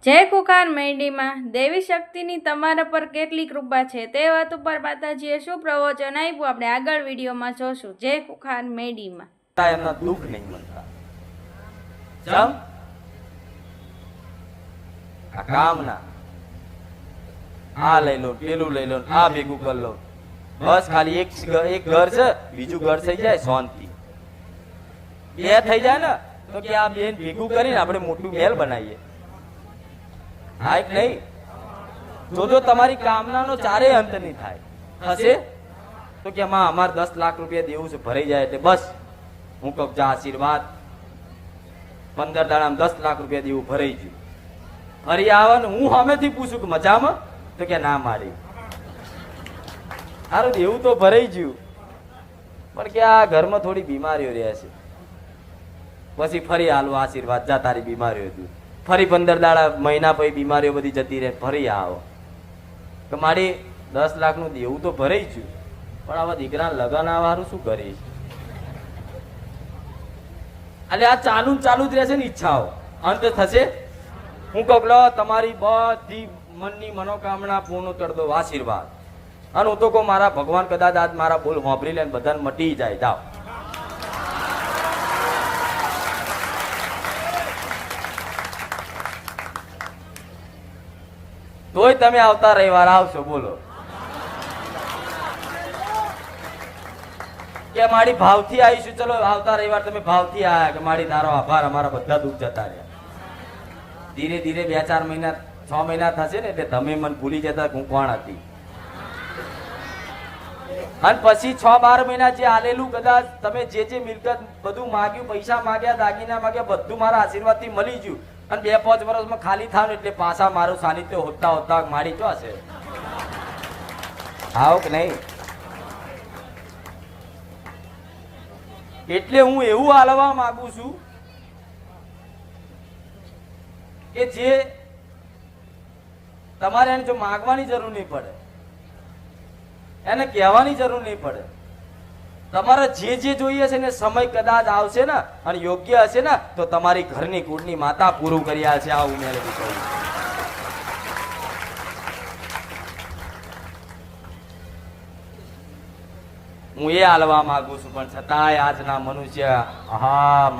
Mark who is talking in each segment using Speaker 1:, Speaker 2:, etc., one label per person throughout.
Speaker 1: જય કુખાર મેરડીમાં દેવી શક્તિની તમારા પર કેટલી કૃપા છે તે વાત ઉપર માતાજીએ શું પ્રવચન આપ્યું આપણે આગળ વિડીયોમાં જોશું. જય કુખાર મેરડીમાં
Speaker 2: એમના દુઃખ નહીં મળતા. જમ આ કામના આ લઈ લો, પેલું લઈ લો, આ ભેગું કરી લો, બસ ખાલી એક ઘર છે, બીજું ઘર થઈ જાય શાંતિ. બે થઈ જાય ને તો કે આ બેન ભેગું કરીને આપણે મોટું મહેલ બનાવીએ. હા એક નહીં જોજો તમારી કામનાનો ચારેય અંત નહીં થાય. થશે તો કે માં અમારે 10 લાખ રૂપિયા દેવું છે, ભરાઈ જાય એટલે બસ હું કહું જા આશીર્વાદ 15 દાડામાં 10 લાખ રૂપિયા દેવું ભરાઈ ગયું. ફરી આવે ને હું સામેથી પૂછું કે મજામાં, તો કે ના મારી સારું દેવું તો ભરાઈ ગયું, પણ કે આ ઘરમાં થોડી બીમારીઓ રહે છે. પછી ફરી હાલવા આશીર્વાદ જા તારી બીમારીઓ દૂર. ફરી 15 દાડા મહિના પછી બીમારીઓ બધી જતી રહે, ફરી આવો કે મારી 10 લાખનું દેવું તો ભરાઈ ગયું, પણ આવા દીકરા લગન આવવાનું શું કરીશ? એટલે આ ચાલુ જ રહેશે ને ઈચ્છાઓ, અંત થશે. હું કહું લો તમારી બધી મનની મનોકામના પૂર્ણ કરી દો આશીર્વાદ. અને હું તો કહું મારા ભગવાન કદાચ આજ મારા બોલ વાપરી લે બધાને મટી જાય. જાઓ તોય તમે આવતા રવિવાર આવશો. બોલો કે મારી ભાવથી આવીશું. ચલો આવતા રવિવાર તમે ભાવથી આયા કે મારી તારો આભાર, અમારા બધા દુઃખ જતા રહ્યા. ધીરે ધીરે 2-4 મહિના 6 મહિના થશે ને એટલે તમે મને ભૂલી જતા હું કોણ હતી. અને પછી 6-12 મહિના જે આલેલું કદાચ તમે જે મિલકત બધું માગ્યું, પૈસા માગ્યા, દાગીના માગ્યા, બધું મારા આશીર્વાદથી મળી ગયું. અને 2-5 વર્ષમાં ખાલી થાવ એટલે પાછા મારું સાનિધ્ય હોતા હોતા મારી તો હશે. આવો કે નહીં? એટલે હું એવું હાલવા માંગુ છું કે જે તમારે એને જો માગવાની જરૂર નહીં પડે, એને કહેવાની જરૂર નહીં પડે. તમારે જે જોઈએ છે ને સમય કદાચ આવશે ને અને યોગ્ય હશે ને તો તમારી ઘરની કુળની માતા પૂરું કર્યા છે. આવું મેં કહ્યું. હું એ હાલવા માંગુ છું, પણ છતાંય આજના મનુષ્ય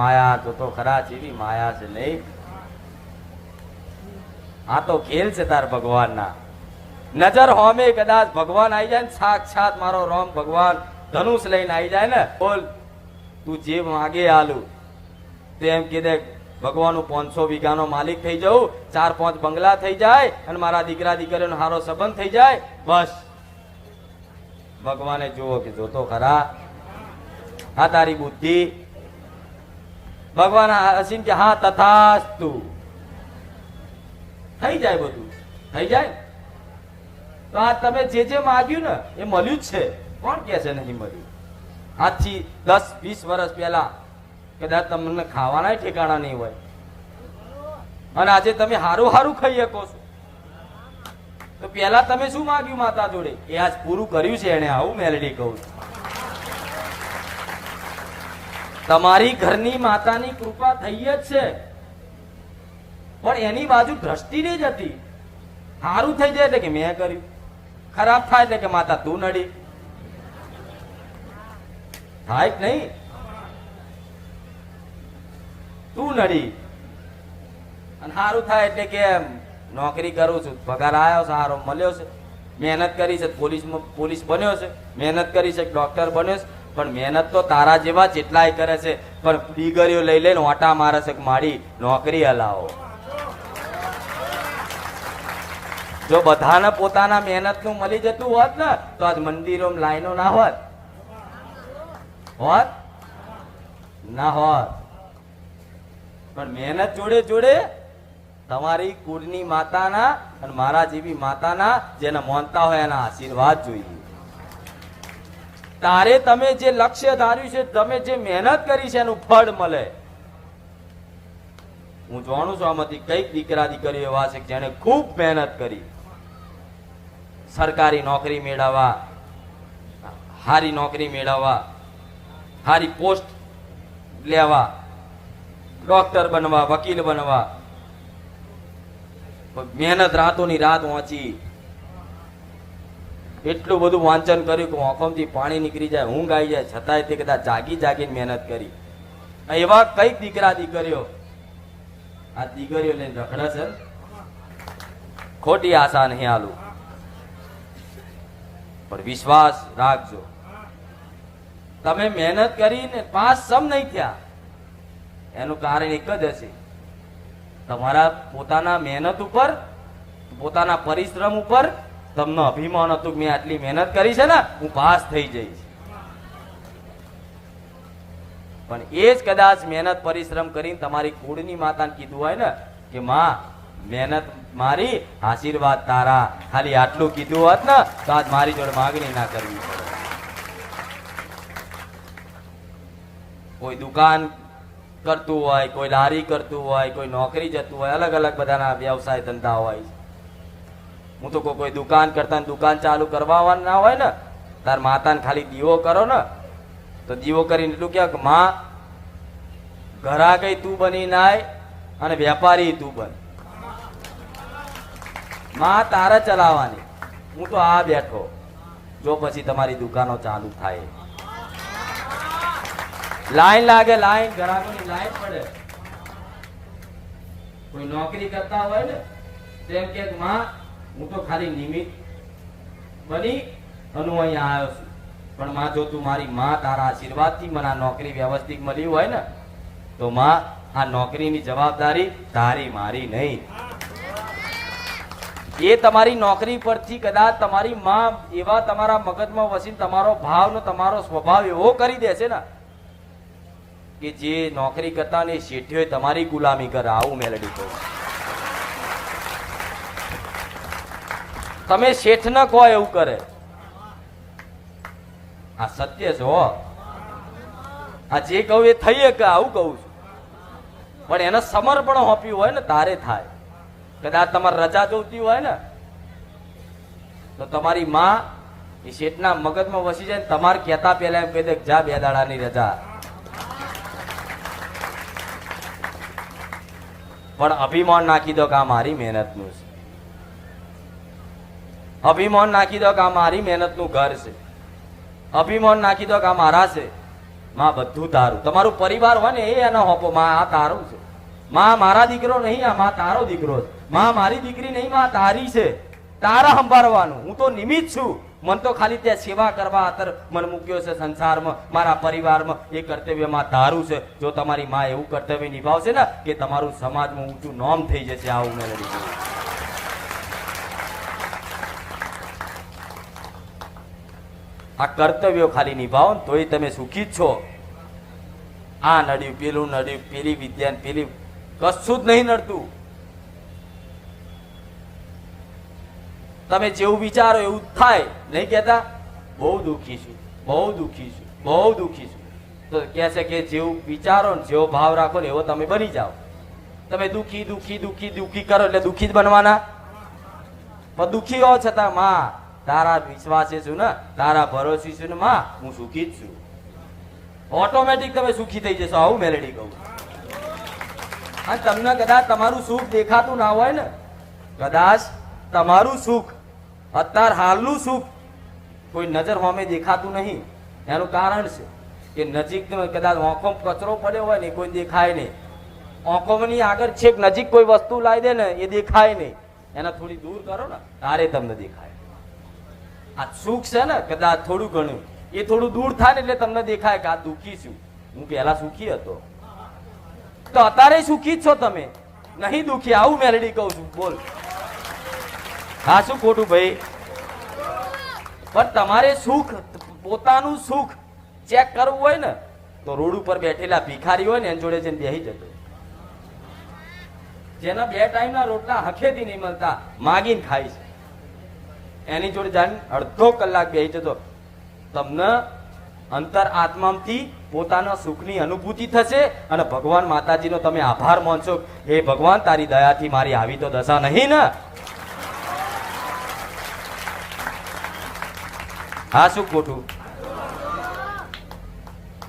Speaker 2: માયા તો ખરા જેવી માયા છે નહીં. આ તો ખેલ છે તાર ભગવાનના. નજર હોમે કદાચ ભગવાન આવી જાય ને, સાક્ષાત મારો રામ ભગવાન ધનુષ લઈને આવી જાય ને, બોલ તું જે માગે આલું. તો એમ કીધે ભગવાન 500 વીઘાનો માલિક થઈ જાઉં, 4-5 બંગલા થઈ જાય અને મારા દીકરા દીકરીનો સારો સંબંધ થઈ જાય. બસ ભગવાને જુઓ કે જોતો ખરા આ તારી બુદ્ધિ. ભગવાન હસીન કે હા તથાસ્તુ, થઈ જાય, બધું થઈ જાય. તો આ તમે જે માગ્યું ને એ મળ્યું જ છે. કોણ કે છે નહીં મળ્યું? આજથી 10-20 વર્ષ પહેલા કદાચ તમને ખાવાના ઠેકાણા નહીં હોય અને આજે તમે હારું હારું ખાઈ શકો છો. તો પહેલા તમે શું માગ્યું માતા જોડે? એ આજ પૂરું કર્યું છે એને. આવું મેલડી કહું છું. તમારી ઘરની માતાની કૃપા થઈ જ છે, પણ એની બાજુ દ્રષ્ટિ નહીં જતી. સારું થઈ જાય એટલે કે મેં કર્યું, ખરાબ થાય એટલે કે માતા તું નડી. થાય કે નહીં? તું નડી. અને સારું થાય એટલે કે નોકરી કરું છું, પગાર આવ્યો છે, સારો મળ્યો છે, મહેનત કરી છે, પોલીસ બન્યો છે, મહેનત કરી છે, ડોક્ટર બન્યો છે. પણ મહેનત તો તારા જેવા જેટલાય કરે છે, પણ ડિગ્રીઓ લઈ લઈને ઓટા મારે છે કે મારી નોકરી હલાવો. જો બધાને પોતાના મહેનતનું મળી જતું હોત ને તો આજ મંદિરો લાઈનો ના હોત ના હોત. પણ મહેનત જોડે જોડે તમારી કુળની માતાના અને મારા જેવી માતાના જેને માનતા હોય એના આશીર્વાદ જોઈએ. તારે તમે જે લક્ષ્ય ધાર્યું છે, તમે જે મહેનત કરી છે એનું ફળ મળે. હું જાણું છું આમાંથી કઈક દીકરા દીકરીઓ એવા છે જેને ખૂબ મહેનત કરી સરકારી નોકરી મેળવવા, સારી નોકરી મેળવવા, સારી પોસ્ટ લેવા, ડોક્ટર બનવા, વકીલ બનવા, મહેનત રાતોની રાત વાંચી, એટલું બધું વાંચન કર્યું કે આંખોમાંથી પાણી નીકળી જાય, ઊંઘ આવી જાય, છતાંય તે કદાચ જાગીને મહેનત કરી. એવા કઈક દીકરા દીકરીઓ આ દીકરીઓ લઈને રખડે છે. ખોટી આશા નહીં આલું, પણ વિશ્વાસ રાખજો. તમે મહેનત કરીને પાસ સમ નહીં થયા, એનું કારણ એક જ હશે, તમારા પોતાના મહેનત ઉપર, પોતાના પરિશ્રમ ઉપર તમને અભિમાન હતું કે મેં આટલી મહેનત કરી છે ને, હું પાસ થઈ જઈશ. પણ એ જ કદાચ મહેનત પરિશ્રમ કરીને તમારી કુળની માતાને કીધું હોય ને કે માં મહેનત મારી, આશીર્વાદ તારા, ખાલી આટલું કીધું હોત ને તો આજ મારી જોડે માગણી ના કરવી પડે. કોઈ દુકાન કરતું હોય, કોઈ લારી કરતું હોય, કોઈ નોકરી જતું હોય, અલગ અલગ બધાના વ્યવસાય ધંધા હોય. હું તો કોઈ દુકાન કરતા દુકાન ચાલુ કરવા ના હોય ને, તાર માતાને ખાલી દીવો કરો ને તો દીવો કરીને એટલું કે માં ઘરાકઈ તું બની નાય અને વેપારી તું બન, માં તારે ચલાવવાની, હું તો આ બેઠો, જો પછી તમારી દુકાનો ચાલુ થાય. લાઈન લાગે, લાઈન ગ્રાહકોની લાઈન પડે. કોઈ નોકરી કરતા હોય ને તેમ કે માં હું તો ખાલી નિમિત્ત બની અને હું અહીંયા આવ્યો છું, પણ માં જો તું મારી માં તારા આશીર્વાદથી મને આ નોકરી વ્યવસ્થિત મળી હોય ને તો માં આ નોકરીની જવાબદારી તારી મારી નહીં. એ તમારી નોકરી પરથી કદાચ તમારી માં એવા તમારા મગજમાં વસીને તમારો ભાવ ને તમારો સ્વભાવ એવો કરી દેશે ને કે જે નોકરી કરતા ને શેઠીઓ તમારી ગુલામી કરે. આવું મેલડી કહું, તમે શેઠ ન કહો એવું કરે. આ સત્ય છે હો, આ જે કહું એ થઈ કે આવું કહું છું, પણ એને સમર્પણ હોપ્યું હોય ને તારે થાય. કદાચ તમારે રજા જોઈતી હોય ને તો તમારી માં એ શેઠના મગજમાં વસી જાય, તમારે કહેતા પહેલા એમ કહી દે જા 2 દાડાની રજા. પણ અભિમાન નાખી દો કે આ મારી મહેનતનું છે, અભિમાન નાખી દો કે આ મારી મહેનતનું ઘર છે, અભિમાન નાખી દો કે આ મારા છે. માં બધું તારું, તમારું પરિવાર હોય ને એ એનો હોપો, માં આ તારું છે, માં મારા દીકરો નહીં, આ માં તારો દીકરો છે, માં મારી દીકરી નહીં, માં તારી છે, તારા સંભાળવાનું. હું તો નિમિત્ત છું, મન તો ખાલી ત્યાં સેવા કરવા અત્યારે મને મૂક્યો છે સંસારમાં, મારા પરિવારમાં. એ કર્તવ્યમાં તારું છે. જો તમારી માં એવું કર્તવ્ય નિભાવશે ને કે તમારું સમાજમાં ઊંચું નામ થઈ જશે. આવું મેં લડી ગયું. આ કર્તવ્યો ખાલી નિભાવો ને તોય તમે સુખી જ છો. આ નડ્યું, પેલું નડ્યું, પેલી વિદ્યા ને પેલી, કશું જ નહીં નડતું. તમે જેવું વિચારો એવું થાય. નહીં કહેતા બહુ દુઃખી છું, બહુ દુઃખી છું, બહુ દુઃખી છું, તો કહે છે કે જેવું વિચારો ને જેવો ભાવ રાખો ને એવો તમે બની જાઓ. તમે દુઃખી દુઃખી દુઃખી દુઃખી કરો એટલે દુઃખી જ બનવાના. પણ દુઃખી હો છતાં માં તારા વિશ્વાસે છું ને, તારા ભરોસે છું ને માં હું સુખી જ છું. ઓટોમેટિક તમે સુખી થઈ જશો. આવું મેલેડી કહું. અને તમને કદાચ તમારું સુખ દેખાતું ના હોય ને, કદાચ તમારું સુખ અત્યાર હાલનું સુખ કોઈ નજર સામે દેખાતું નહીં. એનું કારણ છે કે નજીક કદાચ આંખો કચરો પડ્યો હોય ને કોઈ દેખાય નહીં. આંખોની આગળ છેક નજીક કોઈ વસ્તુ લાવી દે ને એ દેખાય નહીં. એને થોડી દૂર કરો ને તારે તમને દેખાય. આ સુખ છે ને કદાચ થોડું ઘણું એ થોડું દૂર થાય ને એટલે તમને દેખાય કે આ દુઃખી છું. હું પહેલા સુખી હતો તો અત્યારે સુખી જ છો તમે, નહીં દુઃખી. આવું મેલડી કહું છું. બોલ હા શું ખોટું ભાઈ? પણ તમારે સુખ, પોતાનું સુખ ચેક કરવું હોય ને તો રોડ ઉપર બેઠેલા ભિખારી હોય ને એની જોડે જઈને બેસી જતો. જેના 2 ટાઈમના રોટલા હખેથી નહીં મળતા, માગીને ખાય છે, એની જોડે જઈને અડધો કલાક બેસી જતો. તમને અંતર આત્માથી પોતાના સુખની અનુભૂતિ થશે અને ભગવાન માતાજીનો તમે આભાર માનશો. હે ભગવાન, તારી દયાથી મારી આવી તો દશા નહીં ને. હા શું ખોટું?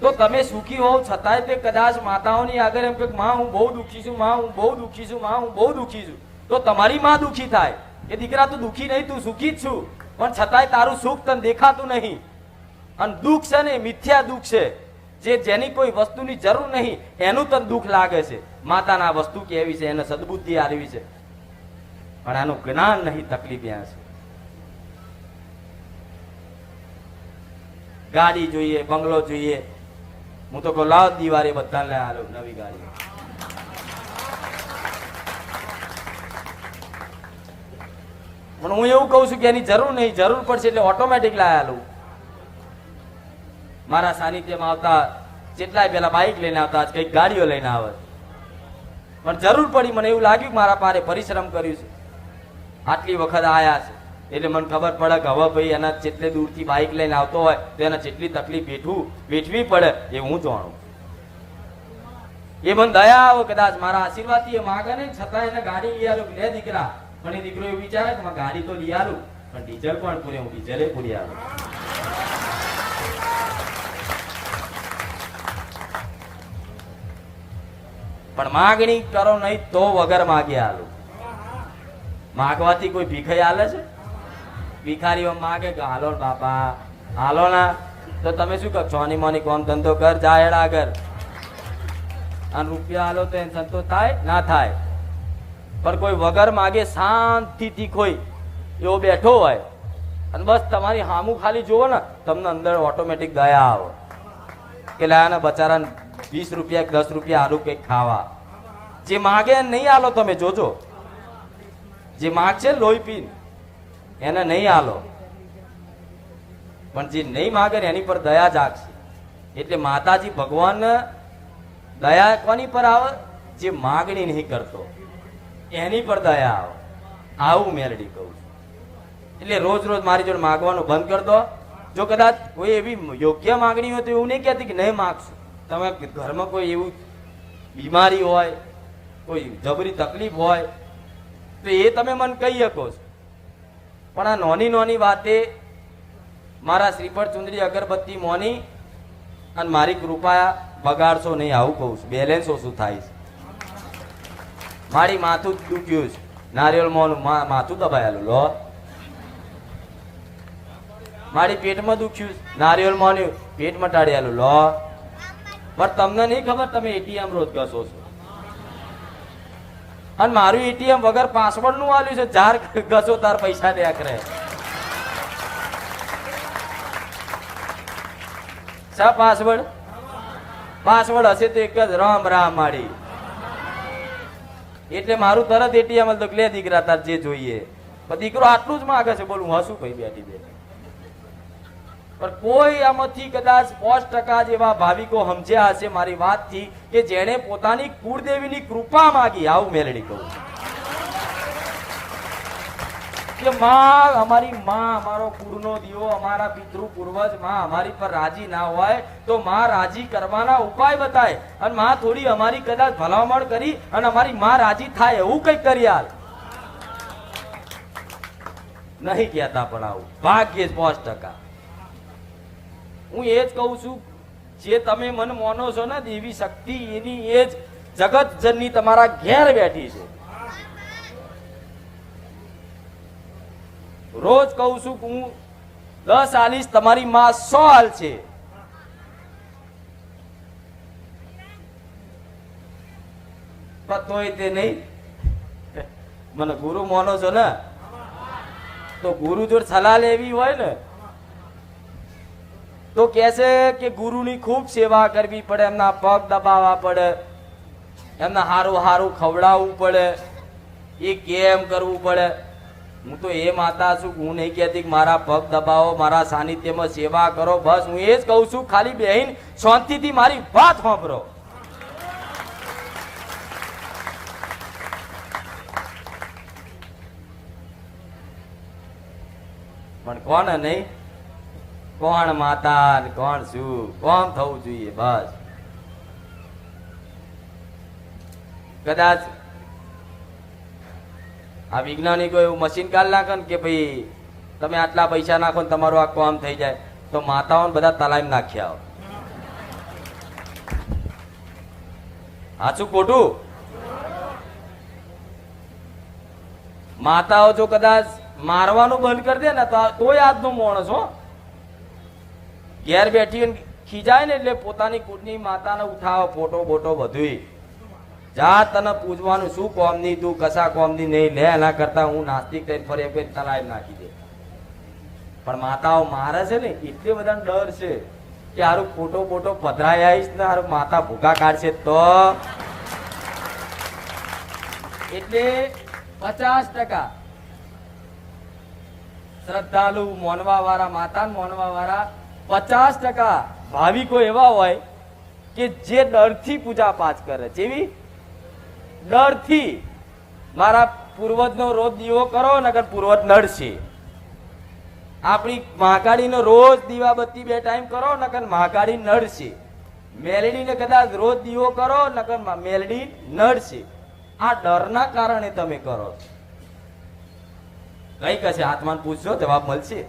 Speaker 2: તો તમે સુખી હોવ છતાંય તે કદાચ માતાઓની આગળ એમ કે માં હું બહુ દુઃખી છું, માં હું બહુ દુઃખી છું, માં હું બહુ દુઃખી છું, તો તમારી માં દુખી થાય કે દીકરા તું દુખી નહીં, તું સુખી જ છું, પણ છતાંય તારું સુખ તને દેખાતું નહીં. અને દુઃખ છે ને મિથ્યા દુઃખ છે, જેની કોઈ વસ્તુની જરૂર નહીં એનું તને દુઃખ લાગે છે. માતાના વસ્તુ કેવી છે, એને સદબુદ્ધિ આવી છે, પણ આનું જ્ઞાન નહીં, તકલીફ ત્યાં છે. ગાડી જોઈએ, બંગલો જોઈએ, હું તો કહું લાવ દિવાળી બધાને લઈ આલો નવી ગાડી. પણ હું એવું કહું છું કે એની જરૂર નહીં, જરૂર પડશે એટલે ઓટોમેટિક લાવી આલું. મારા સાનિધ્યમાં આવતા જેટલાય પેલા બાઇક લઈને આવતા, કઈક ગાડીઓ લઈને આવે, પણ જરૂર પડી, મને એવું લાગ્યું કે મારા પારે પરિશ્રમ કર્યું છે, આટલી વખત આયા છે, એટલે મને ખબર પડે કે હવે ભાઈ એના જેટલે દૂરથી બાઇક લઈને આવતો હોય તો એને જેટલી તકલીફ વેઠવી પડે એ હું જાણું. એ મને દયા આવે, કદાચ મારા આશીર્વાદથી એ માગે નહીં, છતાં એને ગાડી લઈ આલું. લે દીકરા, પણ એ દીકરો એવું વિચારે કે ગાડી તો લઈ આલું, પણ ડીઝલ પણ પૂરે, હું ડીઝલે પૂરી આલું. પણ માગણી કરો નહીં તો વગર માગે આલું. માગવાથી કોઈ ભીખાઈ આલે છે? ભિખારીઓ માગે કે હાલો બાપા હાલો ના, તો તમે શું કહો? ચોની મોની કોમ ધંધો કર, જા હેડ આગળ. અને રૂપિયા હાલો તો એને સંતોષ થાય ના થાય? પણ કોઈ વગર માગે શાંતિથી કોઈ એવો બેઠો હોય અને બસ તમારી હામું ખાલી જુઓ ને, તમને અંદર ઓટોમેટિક દયા આવે કે લાયા બચારાને 20 રૂપિયા 10 રૂપિયા આલુ કંઈક ખાવા. જે માગે નહીં આલો, તમે જોજો, જે માગશે લોહી પીન એને નહીં આલો, પણ જે નહીં માગે ને એની પર દયા જાગશે. એટલે માતાજી ભગવાન દયા કોની પર આવે? જે માગણી નહીં કરતો એની પર દયા આવે. આવું મેલડી કહું છું. એટલે રોજ રોજ મારી જોડે માગવાનું બંધ કરી દો. જો કદાચ કોઈ એવી યોગ્ય માગણી હોય તો એવું નહીં કહેતી કે નહીં માગશું. તમે ઘરમાં કોઈ એવું બીમારી હોય, કોઈ જબરી તકલીફ હોય તો એ તમે મને કહી શકો છો. પણ આ નાની નાની વાતે મારા શ્રીફળ ચુંદડી અગરબત્તી મોની અને મારી કૃપા બગાડશો નહીં, આવું કહું છું. બેલેન્સ ઓછું થાય છે. મારી માથું દુખ્યું છે, નારિયેળ મોનું માથું દબાયેલું લો. મારી પેટમાં દુખ્યું છે, નારિયેળ મોનું પેટ મટાડેલું લો. પણ તમને નહીં ખબર, તમે એટીએમ રોજ ઘસો છો અને મારું એટીએમ વગર પાસવર્ડ નું આલ્યું છે. જાર ઘસો તાર પૈસા દે કરે. શા પાસવર્ડ? પાસવર્ડ હશે તો એક જ, રામ રામ માડી. એટલે મારું તરત એટીએમ તો લે દીકરા તાર જે જોઈએ. પણ દીકરો આટલું જ માંગે છે, બોલું હસું કઈ બેઠી બેઠી. પણ કોઈ આમાંથી કદાચ 5% જેવા ભાવિકો સમજ્યા હશે મારી વાતથી કે જેણે પોતાની કુળદેવીની કૃપા માગી. આવું મેલડી કહું કે માં, અમારી માં, અમારો કુળનો દીવો, અમારા પિતૃ પૂર્વજ માં અમારી પર રાજી ના હોય તો માં રાજી કરવાના ઉપાય બતાય, અને માં થોડી અમારી કદાચ ભલામણ કરી અને અમારી માં રાજી થાય એવું કઈ કરી હાલ. નહીં કહેતા પણ આવું ભાગ્યે જ 5%. હું એ જ કહું છું, જે તમે મન માનો છો ને દેવી શક્તિ, એની એ જ જગત જનની તમારા ઘેર બેઠી છે. રોજ કહું છું કે હું 10 આલીશ, તમારી માં 100 હાલ છે. તોય તે નહીં મને ગુરુ માનો છો ને, તો ગુરુ જોડે સલાહ લેવી હોય ને તો કહે છે કે ગુરુની ખૂબ સેવા કરવી પડે, એમના પગ દબાવવા પડે, એમના હારું હારું ખવડાવવું પડે, એ કેમ કરવું પડે. હું તો એ માતા છું, હું નહીં કહેતી કે મારા પગ દબાવો, મારા સાનિધ્યમાં સેવા કરો. બસ હું એ જ કહું છું, ખાલી બેહીન શાંતિથી મારી વાત સાંભળો. પણ કોણ નહીં, કોણ માતા ને કોણ શું, કોણ થવું જોઈએ. બસ કદાચ આ વૈજ્ઞાનિકો એવું મશીન કાઢ નાખે ને કે ભાઈ તમે આટલા પૈસા નાખો ને તમારું આ કામ થઈ જાય, તો માતાઓને બધા તાલીમ નાખ્યા. સાચું ખોટું? માતાઓ જો કદાચ મારવાનું બંધ કરી દે ને તોય આજનો માણસ હો ઘેર બેઠી હોય ને ખીજાય ને એટલે પોતાની કુળની માતાને ઉઠાવો ફોટો બોટો બધું જા તને પૂજવાનું શું કોમની તું કશા કોમની નહીં લે એના કરતા હું નાસ્તિક થઈને ફરી ફરી તલાઈ નાખી દે પણ માતાઓ મારે છે ને એટલે બધા ડર છે કે હારું ફોટો બોટો પધરાય આવીશ ને હારું માતા ભૂખા કાઢશે તો એટલે 50% શ્રદ્ધાળુ મોનવા વાળા માતા મોનવા વાળા 50% ભાવિકો એવા હોય કે જે ડરથી પૂજા પાઠ કરે જેવી ડરથી મારા પૂર્વજનો રોજ દીવો કરો નકર પૂર્વજ નડશે આપણી મહાકાળીનો રોજ દીવાબત્તી 2 ટાઈમ કરો નકર મહાકાળી નડશે મેલડીને કદાચ રોજ દીવો કરો નકર મેલડી નડશે આ ડરના કારણે તમે કરો કઈ કશે આત્માને પૂછજો જવાબ મળશે